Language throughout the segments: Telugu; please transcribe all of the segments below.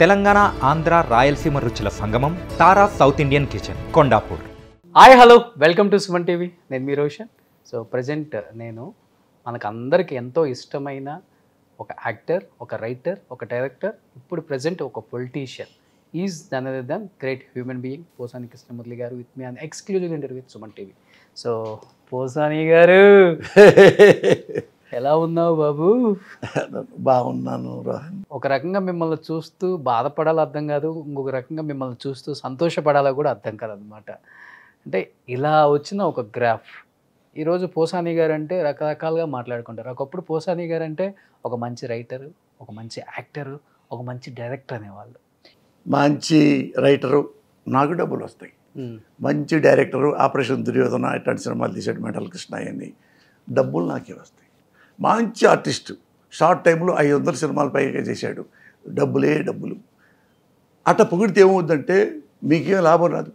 తెలంగాణ, ఆంధ్ర, రాయలసీమ రుచుల సంగమం Tara South Indian Kitchen Kondapur. Hi hello welcome to Suman TV. నేను మీ రోషన్. సో ప్రజెంట్ నేను మనకందరికి ఎంతో ఇష్టమైన ఒక యాక్టర్, ఒక రైటర్, ఒక డైరెక్టర్, ఇప్పుడు ప్రజెంట్ ఒక politician is none other than great human being Posani Krishnamurali garu with me and exclusive interview with Suman TV. So Posani garu ఎలా ఉన్నావు బాబు? బాగున్నాను రోహన్. ఒక రకంగా మిమ్మల్ని చూస్తూ బాధపడాలో అర్థం కాదు, ఇంకొక రకంగా మిమ్మల్ని చూస్తూ సంతోషపడాలో కూడా అర్థం కాదు అనమాట. అంటే ఇలా వచ్చిన ఒక గ్రాఫ్. ఈరోజు పోసాని గారు అంటే రకరకాలుగా మాట్లాడుకుంటారు. ఒకప్పుడు పోసాని గారు అంటే ఒక మంచి రైటరు, ఒక మంచి యాక్టరు, ఒక మంచి డైరెక్టర్ అనేవాళ్ళు. మంచి రైటరు, నాకు డబ్బులు వస్తాయి. మంచి డైరెక్టరు, ఆపరేషన్ దుర్యోధన ఇట్లాంటి సినిమాలు తీసాడు మెంటల్ కృష్ణ అయ్యని, డబ్బులు నాకే వస్తాయి. మంచి ఆర్టిస్టు, షార్ట్ టైంలో 500 సినిమాలు పైగా చేశాడు, డబ్బులే డబ్బులు. అట్లా పొగిడితే ఏమవుద్దంటే మీకేం లాభం రాదు,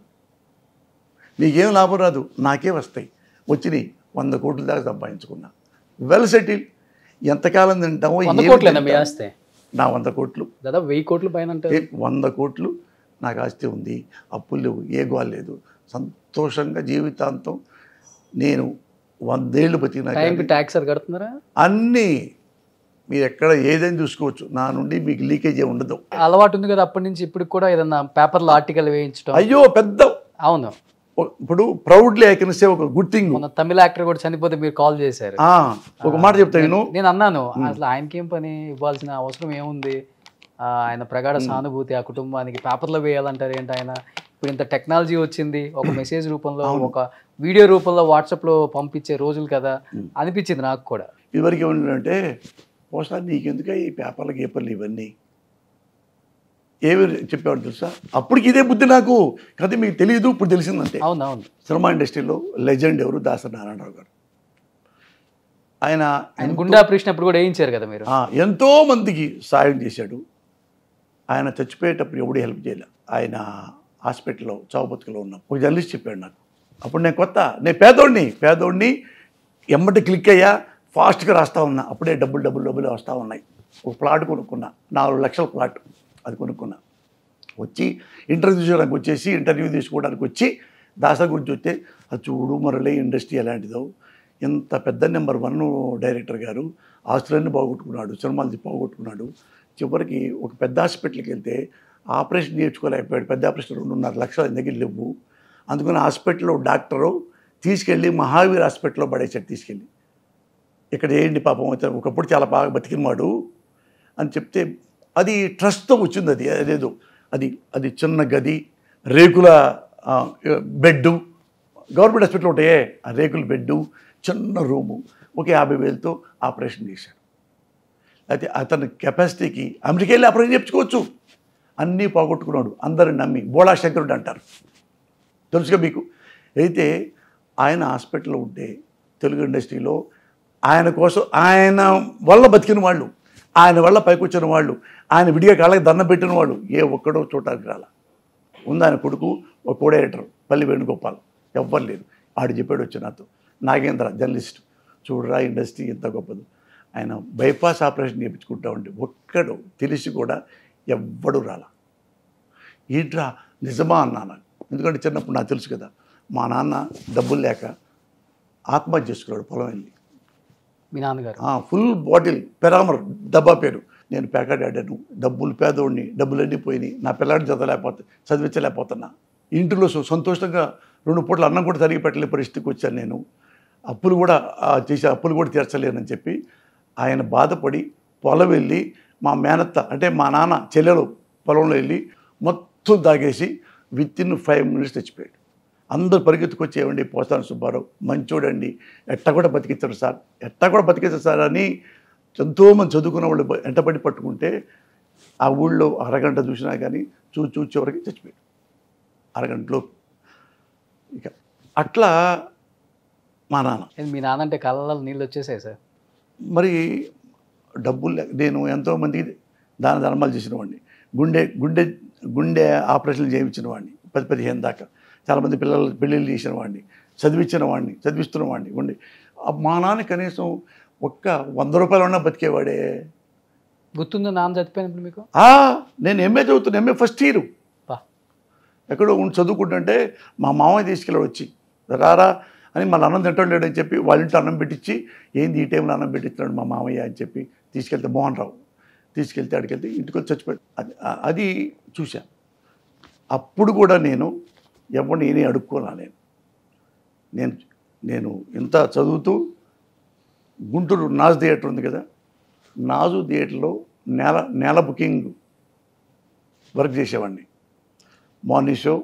మీకేం లాభం రాదు, నాకే వస్తాయి. వచ్చినాయి 100 కోట్ల దాకా సంపాదించుకున్నా, వెల్ సెటిల్. ఎంతకాలం తింటామో. 100 కోట్లేనా మీ ఆస్తి? నా 100 కోట్లు, దాదాపు 1000 కోట్ల పైన. 100 కోట్లు నాకు ఆస్తి ఉంది, అప్పులు లేవు, ఏ గోల్ లేదు, సంతోషంగా జీవితాంతం. నేను 100 ఏళ్ళు బతికినా ట్యాక్స్ కడుతున్నారా? అన్నీ మీరు ఎక్కడ ఏదైనా చూసుకోవచ్చు, నా నుండి మీకు లీకేజ్ ఏమి ఉండదు. అలవాటు ఉంది కదా అప్పటి నుంచి ఇప్పటికి కూడా, ఏదన్నా పేపర్లో ఆర్టికల్ వేయించడం. అయ్యో పెద్ద. అవును, ఇప్పుడు ప్రౌడ్లీ ఐ కెన్ సే ఒక గుడ్ థింగ్. మన తమిళ యాక్టర్ కూడా చనిపోతే మీరు కాల్ చేశారు. ఒక మాట చెప్తాను, నేను అన్నాను అసలు ఆయనకేం పని, ఇవ్వాల్సిన అవసరం ఏముంది, ఆయన ప్రగాఢ సానుభూతి ఆ కుటుంబానికి, పేపర్లో వేయాలంటారు ఏంటి ఆయన. ఇప్పుడు ఇంత టెక్నాలజీ వచ్చింది, ఒక మెసేజ్ రూపంలో, ఒక వీడియో రూపంలో వాట్సాప్లో పంపించే రోజులు కదా అనిపించింది నాకు కూడా. ఇదివరకు ఏమంటే పోస్టర్ నీకెందుక ఈ పేపర్లు గీపర్లు ఇవన్నీ ఏమి చెప్పేవాడు తెలుసా. అప్పటికి ఇదే బుద్ధి నాకు, కదా మీకు తెలియదు, ఇప్పుడు తెలిసిందంటే. అవునవును. సినిమా ఇండస్ట్రీలో లెజెండ్ ఎవరు, దాసరి నారాయణరావు గారు. ఆయన గుండె ఆపరేషన్ అప్పుడు కూడా వేయించారు కదా మీరు. ఎంతో మందికి సాయం చేశాడు. ఆయన చచ్చిపోయేటప్పుడు ఎవడు హెల్ప్ చేయలే. ఆయన హాస్పిటల్లో చావుబతుకులో ఉన్నాం. ఒక జర్నలిస్ట్ చెప్పాడు నాకు, అప్పుడు నేను కొత్త, నేను పేదోడిని ఎమ్మటి క్లిక్ అయ్యా, ఫాస్ట్గా రాస్తా ఉన్నా. అప్పుడే డబ్బులు వస్తూ ఉన్నాయి. ఒక ప్లాట్ కొనుక్కున్నా, 4 లక్షల ప్లాట్, అది కొనుక్కున్నా. వచ్చి ఇంటర్వ్యూ తీసుకోవడానికి వచ్చి దాసరి గురించి వస్తే, అది చూడు మరలే ఇండస్ట్రీ ఎలాంటిదో, ఇంత పెద్ద నెంబర్ 1 డైరెక్టర్ గారు ఆస్తులన్నీ పోగొట్టుకున్నాడు, సినిమాలు పోగొట్టుకున్నాడు. చివరికి ఒక పెద్ద హాస్పిటల్కి వెళ్తే ఆపరేషన్ నేర్చుకోలేకపోయాడు. పెద్ద ఆపరేషన్ 2.5 లక్షలు ఆయన దగ్గర లేవు. అందుకని హాస్పిటల్లో డాక్టరు తీసుకెళ్ళి మహావీర్ హాస్పిటల్లో పడేసాడు. తీసుకెళ్ళి ఇక్కడ చేయండి పాపం, ఒకప్పుడు చాలా బాగా బతికినవాడు అని చెప్తే, అది ట్రస్ట్తో వచ్చింది. అదేదో అది చిన్న గది, రేకుల బెడ్డు, గవర్నమెంట్ హాస్పిటల్ ఉంటాయే ఆ రేకుల బెడ్డు, చిన్న రూము, ఒక 50,000తో ఆపరేషన్ చేశాడు. అయితే అతని కెపాసిటీకి అమెరికా వెళ్ళి ఆపరేషన్ చేయించుకోవచ్చు. అన్నీ పోగొట్టుకున్నాడు, అందరూ నమ్మి. బోళా శంకరుడు అంటారు, తెలుసుగా మీకు. అయితే ఆయన హాస్పిటల్లో ఉంటే తెలుగు ఇండస్ట్రీలో ఆయన కోసం, ఆయన వల్ల బతికిన వాళ్ళు, ఆయన వల్ల పైకి వచ్చిన వాళ్ళు, ఆయన విడిగా కాళ్ళకి దండం పెట్టిన వాళ్ళు ఏ ఒక్కడో చూడటానికి రాల. ఉంది ఆయన కొడుకు, ఒక కో డైరెక్టర్ పల్లి వేణుగోపాల్, ఎవ్వరు లేదు. ఆడు చెప్పాడు వచ్చి నాతో, నాగేంద్ర జర్నలిస్ట్, చూడరా ఇండస్ట్రీ ఎంత గొప్పదు. ఆయన బైపాస్ ఆపరేషన్ చేయించుకుంటా ఉంటే ఒక్కడు తెలిసి కూడా ఎవ్వడు రాల. ఏంట్రా నిజమా అన్నాను. ఎందుకంటే చిన్నప్పుడు నాకు తెలుసు కదా, మా నాన్న డబ్బులు లేక ఆత్మహత్య చేసుకున్నాడు పొలం వెళ్ళి. మీ నాన్నగారు ఫుల్ బాటిల్ పెరామర్ డబ్బా పేరు. నేను ప్యాకెట్ ఆడాను, డబ్బులు పేదోడిని, డబ్బులన్నీ పోయినాయి, నా పిల్లాడిని చదివించలేకపోతున్నా. ఇంటిలో సంతోషంగా 2 పూట్ల అన్నం కూడా సరిగి పెట్టలే పరిస్థితికి వచ్చాను నేను. అప్పులు కూడా తీర్చలేనని చెప్పి ఆయన బాధపడి పొలం వెళ్ళి, మా మేనత్త అంటే మా నాన్న చెల్లెలు పొలంలో వెళ్ళి మొత్తం తాగేసి వితిన్ 5 మినిట్స్ చచ్చిపోయాడు. అందరూ పరిగెత్తుకొచ్చి, ఏమండి పోసాని సుబ్బారావు మంచోడండి, ఎట్టా కూడా బతికించారు సార్ అని ఎంతోమంది చదువుకున్న వాళ్ళు ఎంటపడి పట్టుకుంటే, ఆ ఊళ్ళో అరగంట చూసినా కానీ చివరికి చచ్చిపోయాడు, అరగంటలో. ఇక అట్లా మా నాన్న. మీ నాన్న అంటే కళ్ళలో నీళ్ళు వచ్చేసాయి సార్. మరి డబ్బులు నేను ఎంతోమందికి దాన ధర్మాలు చేసిన వాడిని, గుండె ఆపరేషన్లు చేయించిన వాడిని 10-15 దాకా. చాలామంది పిల్లలు పెళ్ళిళ్ళు చేసిన వాడిని, చదివిస్తున్న వాడిని ఉండి. మా నాన్న కనీసం ఒక్క 100 రూపాయలు ఉన్నా బతికేవాడే. గుర్తుందా నాన్న చచ్చిపోయినప్పుడు మీకు? నేను ఎంఏ చదువుతున్నా, ఎంఏ ఫస్ట్ ఇయర్. బా. ఎక్కడో చదువుకుంటుంటే మా మామయ్య తీసుకెళ్ళి వచ్చి రారా అని మళ్ళీ అన్నం తింటాడు లేడని చెప్పి వాళ్ళ ఇంట్లో అన్నం పెట్టించి, ఏంది ఈ టైంలో అన్నం పెట్టిస్తున్నాడు మా మామయ్య అని చెప్పి తీసుకెళ్తే, మోహన్ రావు తీసుకెళ్తే అడికెళ్తే ఇంటికి వచ్చి చచ్చిపోయాడు. అది చూశాను. అప్పుడు కూడా నేను ఎవరిని నేనే అడుక్కోనా. నేను ఇంత చదువుతూ గుంటూరు నాజ్ థియేటర్ ఉంది కదా, నాజు థియేటర్లో నెల బుకింగ్ వర్క్ చేసేవాడిని. Morning show,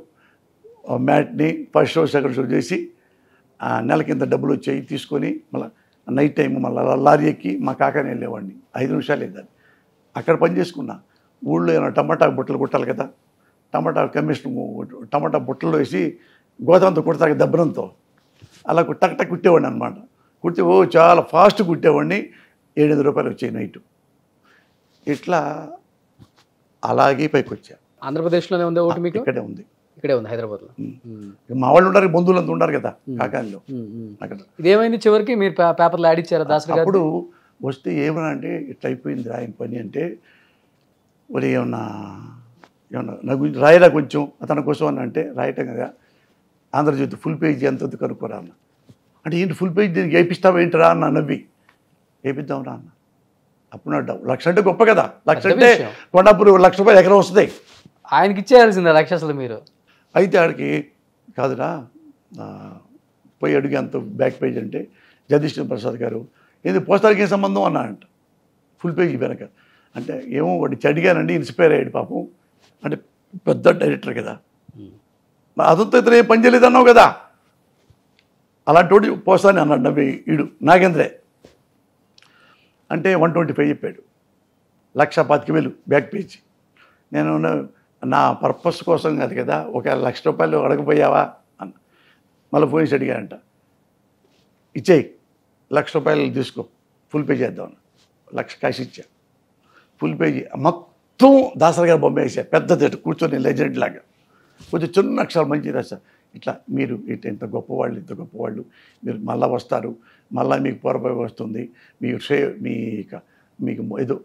matinee, first show, second show చేసి నెల కింద డబ్బులు వచ్చాయి తీసుకొని మళ్ళీ నైట్ టైం మళ్ళీ లారీ ఎక్కి మా కాకాని వెళ్ళేవాడిని. 5 నిమిషాలు లేదని అక్కడ పని చేసుకున్నా. ఊళ్ళో ఏమైనా టమాటా బుట్టలు కుట్టాలి కదా, టమాటా బుట్టలు వేసి గోదాంతో కుడతారు దెబ్బనంతో, అలా టక్ టక్ కుట్టేవాడిని అనమాట. కుడితే చాలా ఫాస్ట్ కుట్టేవాడిని. 700 రూపాయలు వచ్చాయి నైట్. ఇట్లా అలాగే పైకి వచ్చా. ఆంధ్రప్రదేశ్లోనే ఉందా ఒకటి మీకు? ఇక్కడే ఉంది. ఇక్కడే ఉంది, హైదరాబాద్లో. మా వాళ్ళు ఉన్నారు, బంధువులంతా ఉన్నారు కదా కాకానిలో. అక్కడ ఇదేమైంది చివరికి? మీరు పేపర్లో యాడ్ ఇచ్చారా దాసరి గారు? అప్పుడు వస్తే ఏమన్నా అంటే ఇట్లా అయిపోయింది ఆయన పని అంటే, మరి ఏమన్నా నా గురించి రాయరా కొంచెం అతని కోసం అని అంటే, రాయటం కదా ఆంధ్రజ్యోతి ఫుల్ పేజీ ఎంత కనుక్కోరా అన్న. అంటే ఏంటి ఫుల్ పేజీ దీనికి వేయిస్తావా ఏంటిరా అన్న. నవ్వి వేయిద్దాం రా అన్న. అప్పుడు నా డబ్బు 1,00,000 అంటే గొప్ప కదా. 1,00,000 అంటే కొండాపూర్ 1,00,000 రూపాయలు ఎకరం వస్తుంది. ఆయనకి ఇచ్చేయాల్సిందే 1,00,000 అసలు మీరు. అయితే ఆడికి కాదురా పోయి అడిగి అంత బ్యాక్ పేజ్ అంటే, జగదీష్ ప్రసాద్ గారు ఏంది పోస్టర్కి ఏం సంబంధం అన్నా అంట. ఫుల్ పేజీ వెనక అంటే ఏమో వాడి అడిగానండి, ఇన్స్పైర్ అయ్యాడు పాపం. అంటే పెద్ద డైరెక్టర్ కదా, అదంతా ఇతను ఏం పని చేయలేదు అన్నావు కదా, అలాంటి వాడు పోస్తాను అన్నాడు. నవ్వి ఈడు నాగేంద్రే అంటే 125 చెప్పాడు. 1,25,000 బ్యాక్ పేజీ. నేను నా పర్పస్ కోసం కాదు కదా, ఒక 1,00,000 రూపాయలు అడగపోయావా అన్న. మళ్ళీ ఫోన్ చేసి అడిగానంట, ఇచ్చేయి 1,00,000 రూపాయలు తీసుకో ఫుల్ పేజీ చేద్దామని. 1,00,000 కాసి ఇచ్చా. ఫుల్ పేజీ మొత్తం దాసరి గారు బొమ్మ వేసా. పెద్ద థియేటర్ కూర్చొని లెజెండ్ లాగా. కొంచెం చిన్న అక్షరాలు మంచి రాశా. ఇట్లా మీరు ఇంత గొప్పవాళ్ళు, ఇంత గొప్పవాళ్ళు, మీరు మళ్ళీ వస్తారు, మళ్ళీ మీకు పూర్వపై వస్తుంది, మీకు ఏదో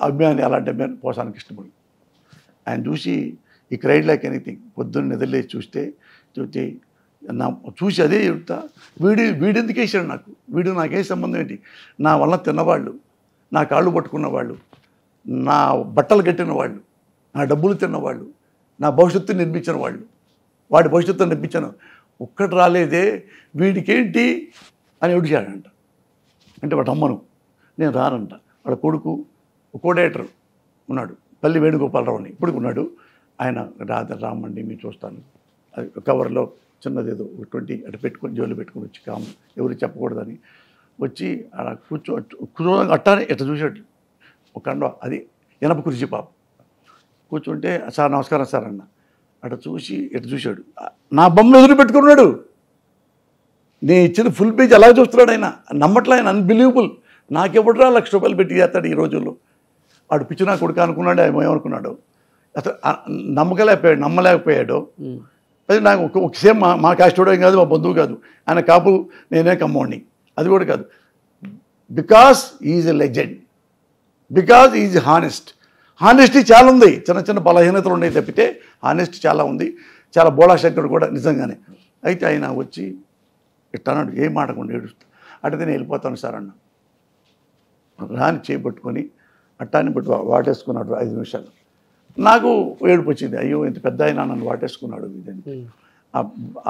అభిమాని, అలాంటి అభిమాని పోసానికి ఇష్టపడి. ఆయన చూసి ఈ క్రైడ్ లైక్ ఎనీథింగ్. పొద్దున్న నిద్రలేసి చూసి అదే చెప్తా, వీడు ఎందుకు వేసాడు నాకు, వీడు నాకేం సంబంధం ఏంటి, నా వల్ల తిన్నవాళ్ళు, నా కాళ్ళు పట్టుకున్న వాళ్ళు, నా బట్టలు కట్టిన వాళ్ళు, నా డబ్బులు తిన్నవాళ్ళు, నా భవిష్యత్తు నిర్మించిన వాళ్ళు, వాడి భవిష్యత్తు నిర్మించాను, ఒక్కటి రాలేదే వీడికేంటి అని అడిగాడంట. అంటే వాడు అమ్మను, నేను రానంట. వాడు కొడుకు కోడేటర్ ఉన్నాడు, పల్లి వేణుగోపాలరావు అని ఇప్పటికి ఉన్నాడు. ఆయన రామండి మీరు చూస్తాను, అది కవర్లో చిన్నదేదో 20 అటు పెట్టుకొని జోలు పెట్టుకొని వచ్చి కాము ఎవరు చెప్పకూడదని వచ్చి అలా అట్టానే ఇట్లా చూసాడు. ఒక అది ఎనప కుర్చీ పాప కూర్చుంటే, సార్ నమస్కారం సార్ అన్న. అటు చూసి ఇటు చూశాడు, నా బొమ్మ ఎదురు పెట్టుకున్నాడు. నేను ఇచ్చిన ఫుల్ పేజ్ అలా చూస్తున్నాడు ఆయన. నమ్మట్లే ఆయన, అన్బిలీవబుల్. నాకెవడరా 1,00,000 రూపాయలు పెట్టి చేస్తాడు ఈ రోజుల్లో. వాడు పిచ్చి నా కొడుకు అనుకున్నాడు, ఆయన ఏమనుకున్నాడు, అసలు నమ్మలేకపోయాడు. అది నాకు ఒక సేమ్ మా కాస్టోడో ఏం కాదు, మా బంధువు కాదు, ఆయన కాపు, నేనే కమ్మోడిని, అది కూడా కాదు. Because is a legend, because is honest. Honesty చాలా ఉంది, చిన్న చిన్న బలహీనతలు ఉన్నాయి తప్పితే హానెస్టీ చాలా ఉంది. చాలా బోళాశంకరుడు కూడా నిజంగానే. అయితే ఆయన వచ్చి ఇట్లా అన్నాడు, ఏం మాటకుండా ఏడుస్తూ. అడిగితే నేను వెళ్ళిపోతాను సార్ అన్న. రాని చేపట్టుకొని అట్టాన్ని బట్టి వాటేసుకున్నాడు 5 నిమిషాలు. నాకు ఏడుపు వచ్చింది, అయ్యో ఇంత పెద్ద ఆయన నన్ను వాటేసుకున్నాడు ఇదని.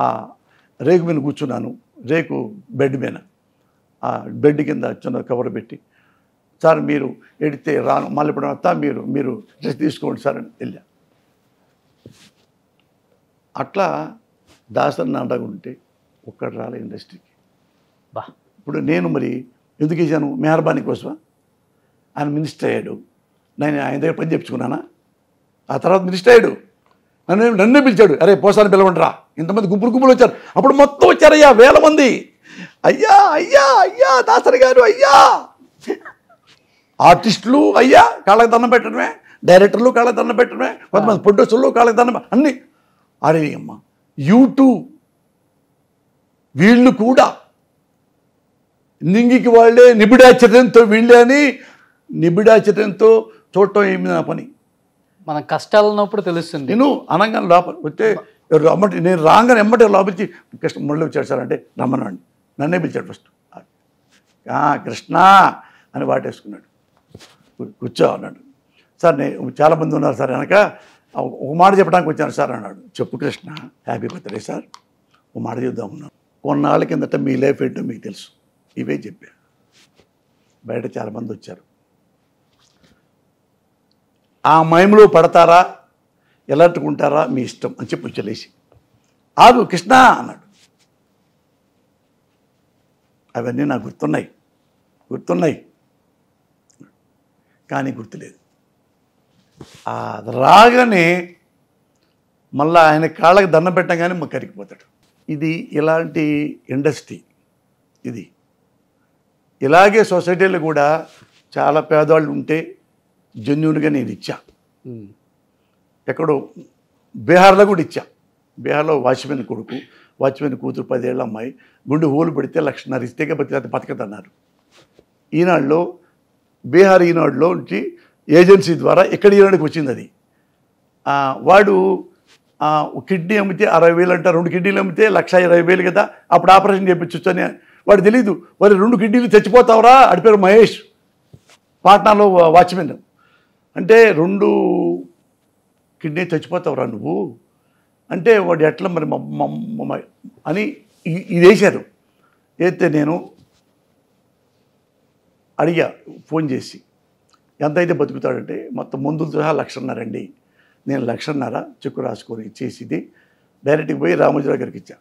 ఆ రేకు మీద కూర్చున్నాను, రేకు బెడ్ మీద, ఆ బెడ్ కింద చిన్న కవర్ పెట్టి, సార్ మీరు ఎడితే రాను, మళ్ళీ ఇప్పుడు వస్తా, మీరు డ్రెస్ తీసుకోండి సార్ అని వెళ్ళా. అట్లా దాసరి నాటకుంటే ఒక్కడు రాలే ఇండస్ట్రీకి. ఇప్పుడు నేను మరి ఎందుకు వేసాను, మెహర్బానీ కోసమా? ఆయన మినిస్టర్ అయ్యాడు, నేను ఆయన దగ్గర పని చెప్పుకున్నానా? ఆ తర్వాత మినిస్టర్ అయ్యాడు, నన్నే పిలిచాడు, అరే పోసాని పిలవండిరా. ఇంతమంది గుంపులు వచ్చారు. అప్పుడు మొత్తం వచ్చారయ్యా, 1000 మంది. అయ్యా అయ్యా అయ్యా దాసరి గారు అయ్యా. ఆర్టిస్టులు అయ్యా కాళ్ళకి దండం పెట్టడమే, డైరెక్టర్లు కాళ్ళకి దండం పెట్టడమే, కొంతమంది ప్రొడ్యూసర్లు కాళ్ళకి దండం, అన్నీ. అరే అమ్మ యూట్యూబ్ వీళ్ళు కూడా నింగికి వాళ్ళే నిబిడాచర్యంతో వీళ్ళే అని నిబిడాచర్యంతో చూడటం ఏమి నా పని. మన కష్టాలు ఉన్నప్పుడు తెలుస్తుంది. నేను అనగానే లోపల వస్తే అమ్మటి నేను రాగానే ఎమ్మటే లోపలికి కృష్ణ మురళి వచ్చాడు సార్ అంటే రమ్మనండి, నన్నే పిలిచాడు ఫస్ట్. కృష్ణ అని వాటేసుకున్నాడు. కూర్చో అన్నాడు. సార్ నేను చాలామంది ఉన్నారు సార్ వెనక, ఒక మాట చెప్పడానికి వచ్చాను సార్ అన్నాడు. చెప్పు కృష్ణ. హ్యాపీ బర్త్డే సార్, ఒక మాట చెప్దామన్నాను. కొన్నాళ్ళ కిందట మీ లైఫ్ ఏంటో మీకు తెలుసు, ఇవే చెప్పా. బయట చాలామంది వచ్చారు. ఆ మైంలో పడతారా ఎలాంటికుంటారా మీ ఇష్టం అని చెప్పి వచ్చలేసి ఆగు కృష్ణ అన్నాడు. అవన్నీ నాకు గుర్తున్నాయి కానీ గుర్తులేదు. రాగానే మళ్ళీ ఆయన కాళ్ళకి దండం పెట్టగానే మాకు కరిగిపోతాడు. ఇది ఇలాంటి ఇండస్ట్రీ ఇది. ఇలాగే సొసైటీలో కూడా చాలా పేదవాళ్ళు ఉంటే జెన్యూన్గా నేను ఇచ్చా. ఎక్కడో బీహార్లో కూడా ఇచ్చా. బీహార్లో వాచ్మెన్ కొడుకు, వాచ్మెన్ కూతురు 10 ఏళ్ళ అమ్మాయి గుండె హోలు పడితే 1,50,000 ఇస్తేగా బతకదన్నారు. ఈనాడులో బీహార్ ఈనాడులో నుంచి ఏజెన్సీ ద్వారా ఇక్కడ ఈనాడుకి వచ్చింది అది. వాడు కిడ్నీ అమ్మితే 60,000 అంట, 2 కిడ్నీలు అమ్మితే 1,20,000 కదా, అప్పుడు ఆపరేషన్ చేయించవచ్చు అని వాడు తెలీదు. వాడు 2 కిడ్నీలు చచ్చిపోతావురా, అడిపారు మహేష్, పాట్నాలో వాచ్మెన్. అంటే 2 కిడ్నీ చచ్చిపోతావురా నువ్వు అంటే వాడు ఎట్లా మరి అని ఇది వేశారు. అయితే నేను అడిగా ఫోన్ చేసి, ఎంత అయితే బతుకుతాడంటే మొత్తం మందులతో సహా 1,50,000 అండి. నేను 1,50,000 చెక్కు రాసుకొని ఇచ్చేసి డైరెక్ట్గా పోయి రామోజీరావు గారికి ఇచ్చా.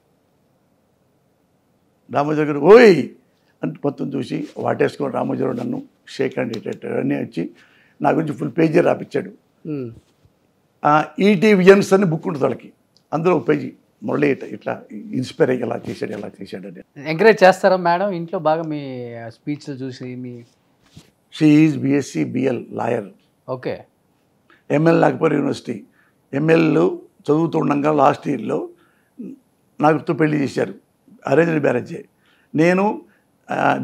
రామోజీరావు గారు ఓయ్ అంటే మొత్తం చూసి వాటేసుకొని రామోజీరావు నన్ను షేక్ హ్యాండ్ ఇట్టేటాడు అన్నీ వచ్చి నా గురించి ఫుల్ పేజీ రాపిచ్చాడు. ఈటీవియన్స్ అని బుక్ ఉంటుంది వాళ్ళకి, అందులో ఒక పేజీ మురళి ఇట్లా ఇన్స్పైర్ అయ్యి ఎలా చేశాడు అని. ఎంకరేజ్ చేస్తారా మేడం ఇంట్లో బాగా మీ స్పీచ్లు చూసి? మీ she is BSc BL lawyer. Okay. ML Nagpur university ML చదువుతుండగా లాస్ట్ ఇయర్లో నాకుతో పెళ్లి చేశారు, అరేంజ్డ్ మ్యారేజే. నేను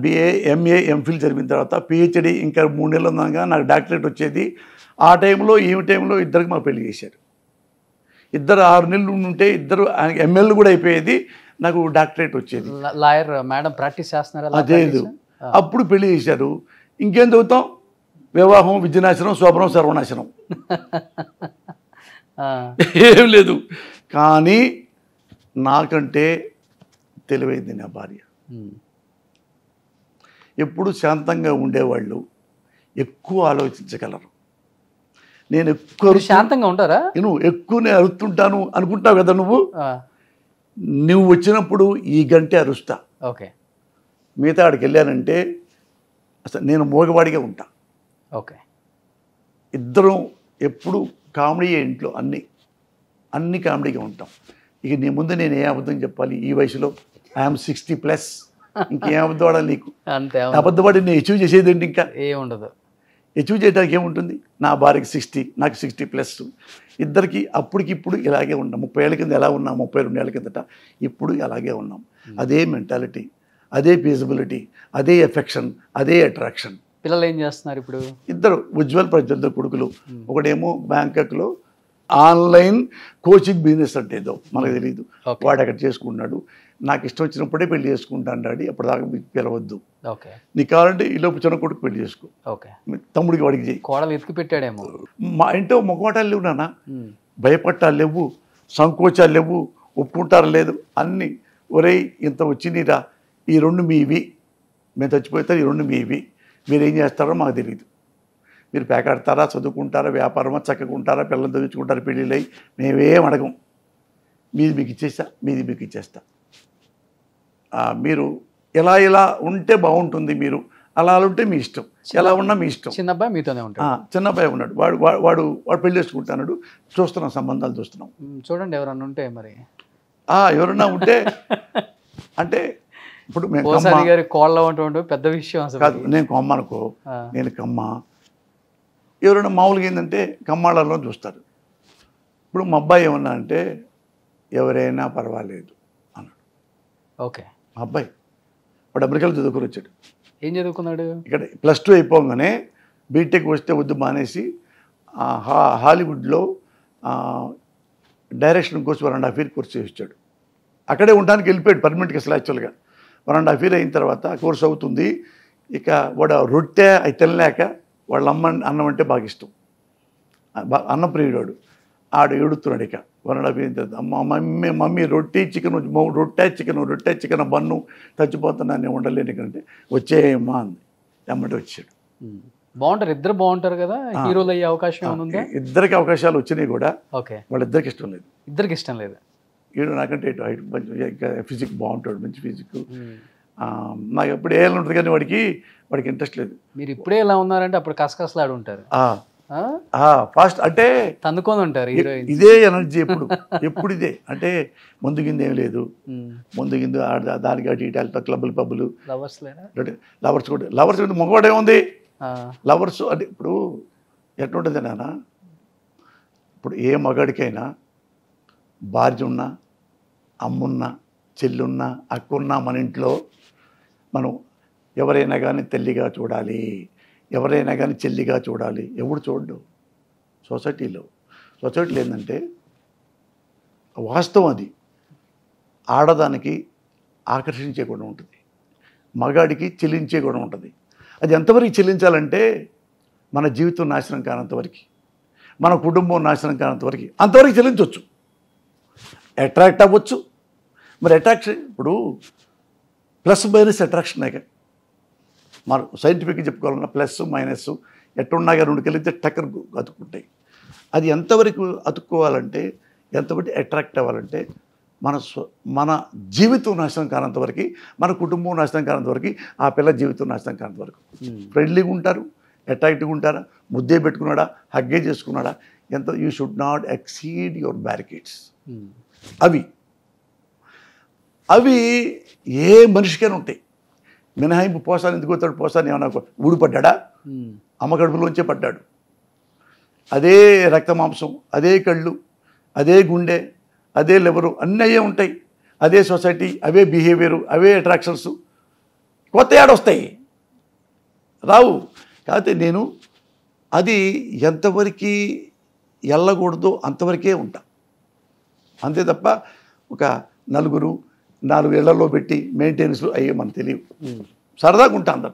బిఏ ఎంఏ ఎంఫిల్ చదివిన తర్వాత పిహెచ్డి ఇంకా 3 నెలలు ఉన్నాగా నాకు డాక్టరేట్ వచ్చేది. ఆ టైంలో ఈ టైంలో ఇద్దరికి మాకు పెళ్లి చేశారు. ఇద్దరు 6 నెలలు ఉంటే ఇద్దరు ఎంఎల్ కూడా అయిపోయేది, నాకు డాక్టరేట్ వచ్చేది. లాయర్ మేడం ప్రాక్టీస్ చేస్తున్నారా? అదేదు. అప్పుడు పెళ్లి చేశారు. ఇంకేం చదువుతాం, వివాహం విద్యనాశనం శోభనం సర్వనాశనం, ఏం లేదు. కానీ నాకంటే తెలివైంది నా భార్య. ఎప్పుడు శాంతంగా ఉండేవాళ్ళు ఎక్కువ ఆలోచించగలరు. నేను ఎక్కువ శాంతంగా ఉంటారా? నువ్వు ఎక్కువనే అరుస్తుంటాను అనుకుంటావు కదా నువ్వు వచ్చినప్పుడు ఈ గంటే అరుస్తా. ఓకే. మిగతా ఆడికి వెళ్ళానంటే అసలు నేను మోగవాడిగా ఉంటా. ఓకే. ఇద్దరం ఎప్పుడు కామెడీయే ఇంట్లో, అన్ని కామెడీగా ఉంటాం. ఇక నీ ముందు నేను ఏ అబద్ధం చెప్పాలి ఈ వయసులో? ఐఎమ్ 60+. ఇంకేం అబద్ధం వాడాలి నీకు? అంతే. అబద్ధపడి నేను అచీవ్ చేసేది ఏంటి? ఇంకా ఏముండదు. అచీవ్ చేయడానికి ఏముంటుంది? నా భార్యకి 60, నాకు 60+. ఇద్దరికి అప్పటికిప్పుడు ఇలాగే ఉన్నాం. 30 ఏళ్ళ కింద ఎలా ఉన్నాం, 32 ఏళ్ళ కిందట ఇప్పుడు అలాగే ఉన్నాం. అదే మెంటాలిటీ, అదే ఫీజిబిలిటీ, అదే ఎఫెక్షన్, అదే అట్రాక్షన్. పిల్లలు ఏం చేస్తున్నారు ఇప్పుడు? ఇద్దరు ఉజ్వల్ ప్రజ్వల్ కొడుకులు. ఒకడేమో బ్యాంకాక్లో ఆన్లైన్ కోచింగ్ బిజినెస్ అంటే ఏదో మనకు తెలియదు, వాడు అక్కడ చేసుకుంటున్నాడు. నాకు ఇష్టం వచ్చినప్పుడే పెళ్లి చేసుకుంటాను డాడీ, అప్పటిదాకా మీకు పిలవద్దు, నీకు కావాలంటే ఈలోపు చిన్న కొడుకు పెళ్లి చేసుకో, తమ్ముడికి వాడికి చేయి. కోడలు ఎత్తుకు పెట్టాడేమో. మా ఇంట్లో మొగమాటాలు లేవు నాన్న, భయపట్టాలు లేవు, సంకోచాలు లేవు, ఒప్పుకుంటారు లేదు, అన్నీ ఒరేయ్ ఇంత వచ్చినీరా, ఈ 2 మీవి, మేము చచ్చిపోతారు, ఈ 2 మీవి, మీరు ఏం చేస్తారో మాకు తెలియదు. మీరు పేకాడతారా, చదువుకుంటారా, వ్యాపారమా, చక్కకుంటారా, పిల్లలు చదువుకుంటారా, పెళ్ళిళ్ళై మేమేం అడగం. మీది మీకు ఇచ్చేస్తా, మీది మీకు ఇచ్చేస్తా. మీరు ఇలా ఉంటే బాగుంటుంది, మీరు అలా ఉంటే మీ ఇష్టం, ఎలా ఉన్నా మీ ఇష్టం. చిన్న అబ్బాయి మీతోనే ఉంటాడు? చిన్న అబ్బాయి ఉన్నాడు, వాడు పెళ్లి చేసుకుంటున్నాడు. చూస్తున్నాం, సంబంధాలు చూస్తున్నాం. చూడండి ఎవరన్నా ఉంటే మరి. ఎవరన్నా ఉంటే అంటే ఇప్పుడు గారి కోళ్ళ ఉంటూ పెద్ద విషయం అసలు కాదు. నేను కొమ్మ అనుకో, నేను కమ్మ. ఎవరైనా మామూలుగా ఏంటంటే కమ్మాళ్ళలో చూస్తారు. ఇప్పుడు మా అబ్బాయి ఏమన్నా అంటే ఎవరైనా పర్వాలేదు అన్నాడు. ఓకే. మా అబ్బాయి వాడు అమెరికాలో చదువుకొని వచ్చాడు. ఏం చదువుకున్నాడు? ఇక్కడ +2 అయిపోగానే బీటెక్ వస్తే వద్దు మానేసి హాలీవుడ్లో డైరెక్షన్ కోర్స్ 1.5 year కోర్స్ చేయించాడు. అక్కడే ఉండడానికి వెళ్ళిపోయాడు పర్మనెంట్గా అసలు యాక్చువల్గా. 1.5 year అయిన తర్వాత కోర్స్ అవుతుంది. ఇక వాడు రొట్టె అవి తినలేక వాళ్ళ అన్నం అంటే బాగా ఇష్టం, అన్నప్రియుడు. ఆడు ఏడుతున్నాడు. ఇక 1.5 year తర్వాత మమ్మీ రొట్టె చికెన్ బన్ను చచ్చిపోతున్నాను, నేను ఉండలేను ఇకంటే వచ్చేయమ్మా అంది. ఎమ్మటి వచ్చాడు. బాగుంటారు, ఇద్దరు బాగుంటారు కదా, హీరోలు అయ్యే అవకాశం ఏమైనా ఉందా? ఇద్దరికి అవకాశాలు వచ్చినాయి కూడా. ఓకే, వాళ్ళిద్దరికి ఇష్టం లేదు. ఇద్దరికి ఇష్టం లేదు. వీడు నాకంటే హైట్ ఫిజిక్ బాగుంటాడు, మంచి ఫిజిక్. నాకు ఎప్పుడు వేయాలని ఉంటుంది కానీ వాడికి ఇంట్రెస్ట్ లేదు. మీరు ఇప్పుడే ఎలా ఉన్నారంటే అప్పుడు కసకసలాడు ఉంటారు, ఫాస్ట్ అంటే తన్నుకొని ఉంటారు హీరోయిన్. ఇదే ఎనర్జీ ఎప్పుడు ఇదే అంటే ముందుగింది ఏం లేదు. ముందుగింది దానికి అటు ఇటు వెళ్తా క్లబ్బులు పబ్బులు. లవర్స్ కూడా మగవాడు ఏముంది, లవర్స్ అంటే ఇప్పుడు ఎట్లుంటుంది నాన్న, ఇప్పుడు ఏ మగాడికైనా భార్య ఉన్నా, అమ్మున్నా, చెల్లున్నా, అక్కున్నా మన ఇంట్లో మనం ఎవరైనా కానీ తల్లిగా చూడాలి, ఎవరైనా కానీ చెల్లిగా చూడాలి. ఎవడు చూడడు సొసైటీలో ఏంటంటే వాస్తవం అది. ఆడదానికి ఆకర్షించే గుణం ఉంటుంది, మగాడికి చెల్లించే గుణం ఉంటుంది. అది ఎంతవరకు చెల్లించాలంటే మన జీవితం నాశనం కానంతవరకు, మన కుటుంబం నాశనం కానంతవరకు అంతవరకు చెల్లించవచ్చు, అట్రాక్ట్ అవ్వచ్చు. మరి అట్రాక్షన్ ఇప్పుడు ప్లస్ మైనస్ అట్రాక్షన్. మనం సైంటిఫిక్గా చెప్పుకోవాలన్నా ప్లస్ మైనస్ ఎట్టున్నా కానీ 2 కలిగితే టక్కర్ అతుక్కుంటాయి. అది ఎంతవరకు అతుక్కోవాలంటే, ఎంతవరకు అట్రాక్ట్ అవ్వాలంటే మన జీవితం నాశనం కానంతవరకు, మన కుటుంబం నాశనం కానంతవరకు, ఆ పిల్ల జీవితం నాశనం కానంతవరకు. ఫ్రెండ్లీగా ఉంటారు, అట్రాక్టివ్గా ఉంటారా, ముద్దే పెట్టుకున్నాడా, హగ్గే చేసుకున్నాడా, you should not exceed your barricades. అవి ఏ మనిషికైనా ఉంటాయి. మినహాయింపు పోసాను ఎందుకు పోతాడు, పోసాను ఏమన్నా ఊడిపడ్డా, అమ్మ కడుపులోంచే పడ్డాడు. అదే రక్త మాంసం, అదే కళ్ళు, అదే గుండె, అదే లివరు, అన్నీ అయ్యే ఉంటాయి. అదే సొసైటీ, అవే బిహేవియరు, అవే అట్రాక్షన్స్. కొత్త ఏడొస్తాయి రావు. కాకపోతే నేను అది ఎంతవరకు వెళ్ళకూడదో అంతవరకే ఉంటా, అంతే తప్ప ఒక 4 ఇళ్లలో పెట్టి మెయింటెనెన్స్ అయ్యే మనకు తెలియవు. సరదాగా ఉంటా అందరు.